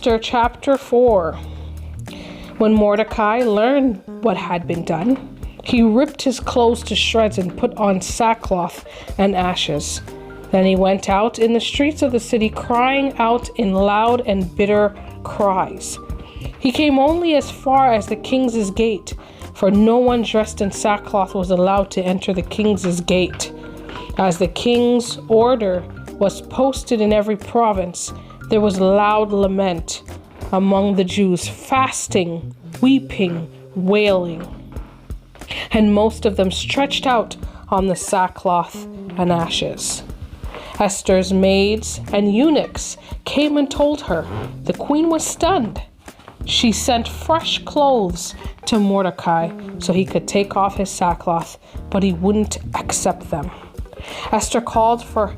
Esther chapter 4. When Mordecai learned what had been done, he ripped his clothes to shreds and put on sackcloth and ashes. Then he went out in the streets of the city, crying out in loud and bitter cries. He came only as far as the king's gate, for no one dressed in sackcloth was allowed to enter the king's gate. As the king's order was posted in every province, there was loud lament among the Jews, fasting, weeping, wailing. And most of them stretched out on the sackcloth and ashes. Esther's maids and eunuchs came and told her. The queen was stunned. She sent fresh clothes to Mordecai so he could take off his sackcloth, but he wouldn't accept them. Esther called for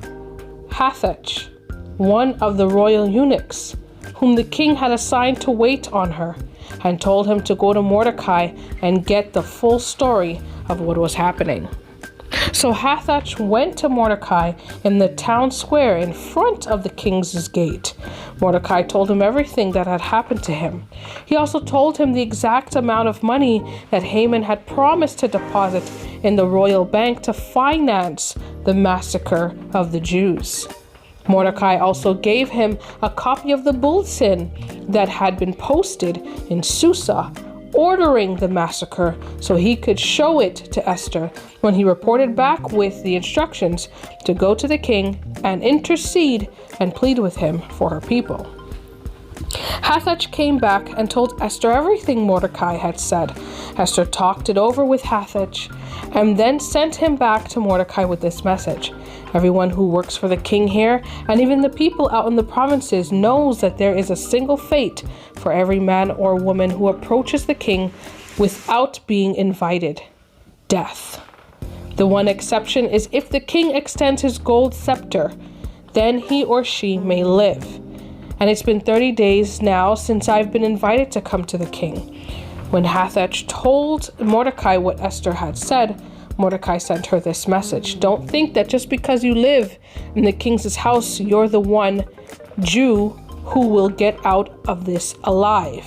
Hathach, one of the royal eunuchs, whom the king had assigned to wait on her, and told him to go to Mordecai and get the full story of what was happening. So Hathach went to Mordecai in the town square in front of the king's gate. Mordecai told him everything that had happened to him. He also told him the exact amount of money that Haman had promised to deposit in the royal bank to finance the massacre of the Jews. Mordecai also gave him a copy of the bulletin that had been posted in Susa, ordering the massacre, so he could show it to Esther when he reported back with the instructions to go to the king and intercede and plead with him for her people. Hathach came back and told Esther everything Mordecai had said. Esther talked it over with Hathach and then sent him back to Mordecai with this message. Everyone who works for the king here, and even the people out in the provinces, knows that there is a single fate for every man or woman who approaches the king without being invited: death. The one exception is if the king extends his gold scepter, then he or she may live. And it's been 30 days now since I've been invited to come to the king. When Hathach told Mordecai what Esther had said, Mordecai sent her this message: don't think that just because you live in the king's house, you're the one Jew who will get out of this alive.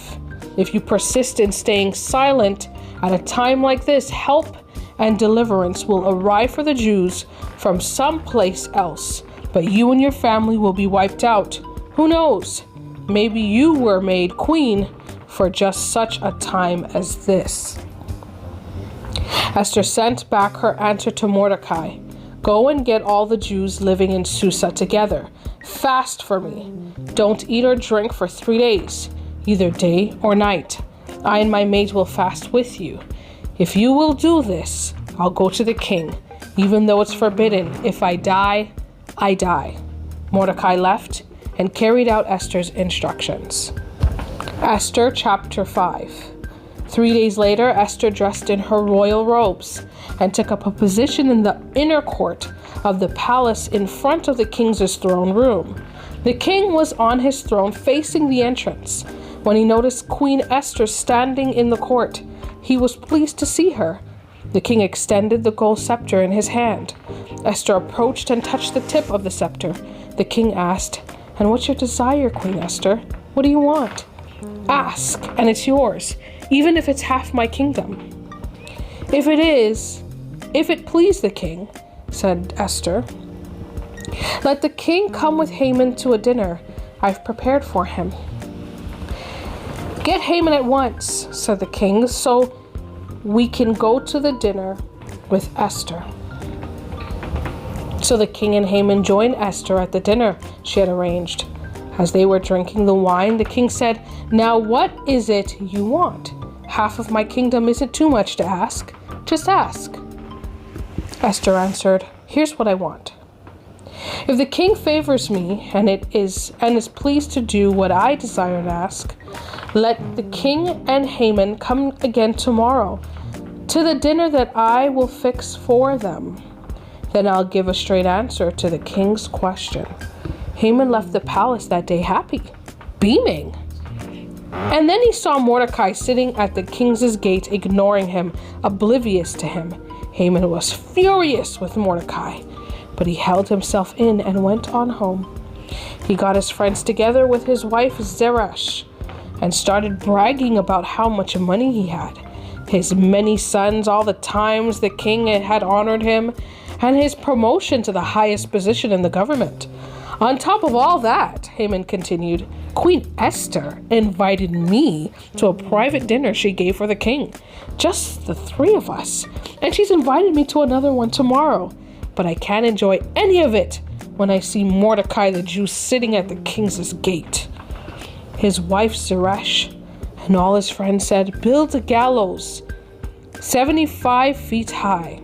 If you persist in staying silent at a time like this, help and deliverance will arrive for the Jews from someplace else, but you and your family will be wiped out. Who knows? Maybe you were made queen for just such a time as this. Esther sent back her answer to Mordecai: go and get all the Jews living in Susa together. Fast for me. Don't eat or drink for 3 days, either day or night. I and my maids will fast with you. If you will do this, I'll go to the king, even though it's forbidden. If I die, I die. Mordecai left and carried out Esther's instructions. Esther chapter 5. 3 days later, Esther dressed in her royal robes and took up a position in the inner court of the palace in front of the king's throne room. The king was on his throne facing the entrance. When he noticed Queen Esther standing in the court, he was pleased to see her. The king extended the gold scepter in his hand. Esther approached and touched the tip of the scepter. The king asked, "And what's your desire, Queen Esther? What do you want? Ask, and it's yours, even if it's half my kingdom." If it please the king," said Esther, "let the king come with Haman to a dinner I've prepared for him." "Get Haman at once," said the king, "so we can go to the dinner with Esther." So the king and Haman joined Esther at the dinner she had arranged. As they were drinking the wine, the king said, "Now what is it you want? Half of my kingdom isn't too much to ask. Just ask." Esther answered, "Here's what I want. If the king favors me and is pleased to do what I desire and ask, let the king and Haman come again tomorrow to the dinner that I will fix for them. Then I'll give a straight answer to the king's question." Haman left the palace that day happy, beaming. And then he saw Mordecai sitting at the king's gate, ignoring him, oblivious to him. Haman was furious with Mordecai, but he held himself in and went on home. He got his friends together with his wife Zeresh and started bragging about how much money he had, his many sons, all the times the king had honored him, and his promotion to the highest position in the government. On top of all that, Haman continued, Queen Esther invited me to a private dinner she gave for the king, just the three of us, and she's invited me to another one tomorrow, but I can't enjoy any of it when I see Mordecai the Jew sitting at the king's gate. His wife Zeresh and all his friends said, build a gallows 75 feet high.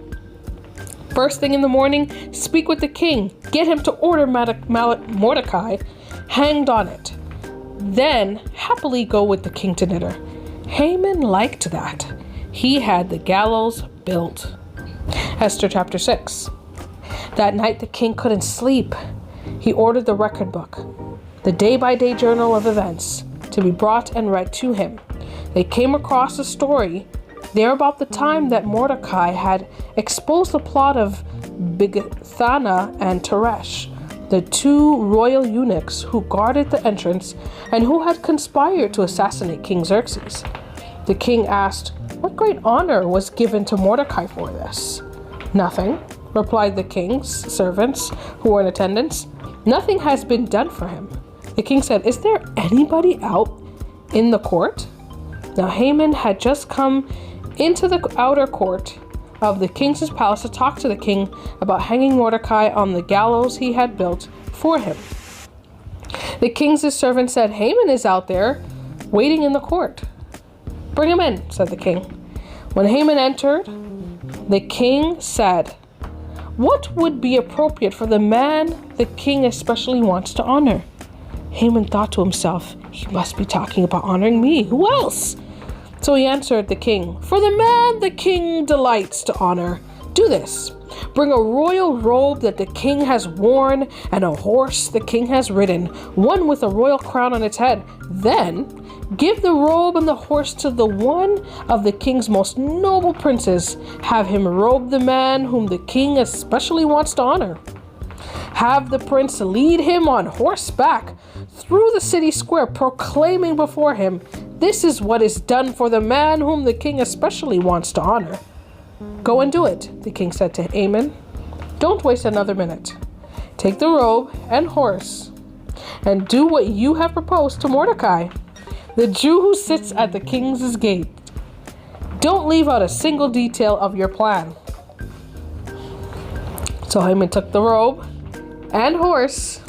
First thing in the morning, speak with the king. Get him to order Mordecai hanged on it. Then happily go with the king to dinner. Haman liked that. He had the gallows built. Esther chapter 6. That night the king couldn't sleep. He ordered the record book, the day-by-day journal of events, to be brought and read to him. They came across a story there about the time that Mordecai had exposed the plot of Bigthana and Teresh, the two royal eunuchs who guarded the entrance and who had conspired to assassinate King Xerxes. The king asked, what great honor was given to Mordecai for this? Nothing, replied the king's servants who were in attendance. Nothing has been done for him. The king said, is there anybody out in the court? Now Haman had just come into the outer court of the king's palace to talk to the king about hanging Mordecai on the gallows he had built for him. The king's servant said, Haman is out there waiting in the court. Bring him in, said the king. When Haman entered, the king said, what would be appropriate for the man the king especially wants to honor? Haman thought to himself, he must be talking about honoring me. Who else? So he answered the king, for the man the king delights to honor, do this. Bring a royal robe that the king has worn and a horse the king has ridden, one with a royal crown on its head. Then give the robe and the horse to the one of the king's most noble princes. Have him robe the man whom the king especially wants to honor. Have the prince lead him on horseback through the city square, proclaiming before him, this is what is done for the man whom the king especially wants to honor. Go and do it, the king said to Haman. Don't waste another minute. Take the robe and horse and do what you have proposed to Mordecai, the Jew who sits at the king's gate. Don't leave out a single detail of your plan. So Haman took the robe and horse.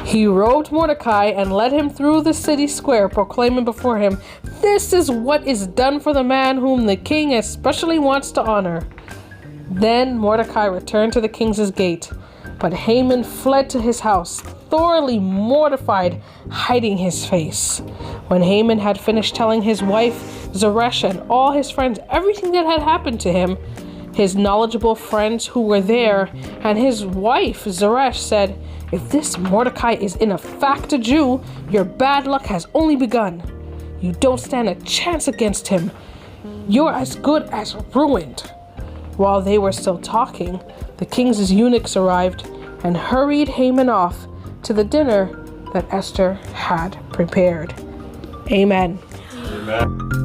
He robed Mordecai and led him through the city square, proclaiming before him, this is what is done for the man whom the king especially wants to honor. Then Mordecai returned to the king's gate, but Haman fled to his house, thoroughly mortified, hiding his face. When Haman had finished telling his wife Zeresh and all his friends everything that had happened to him, his knowledgeable friends who were there and his wife Zeresh said, if this Mordecai is in a fact a Jew, your bad luck has only begun. You don't stand a chance against him. You're as good as ruined. While they were still talking, the king's eunuchs arrived and hurried Haman off to the dinner that Esther had prepared. Amen. Amen.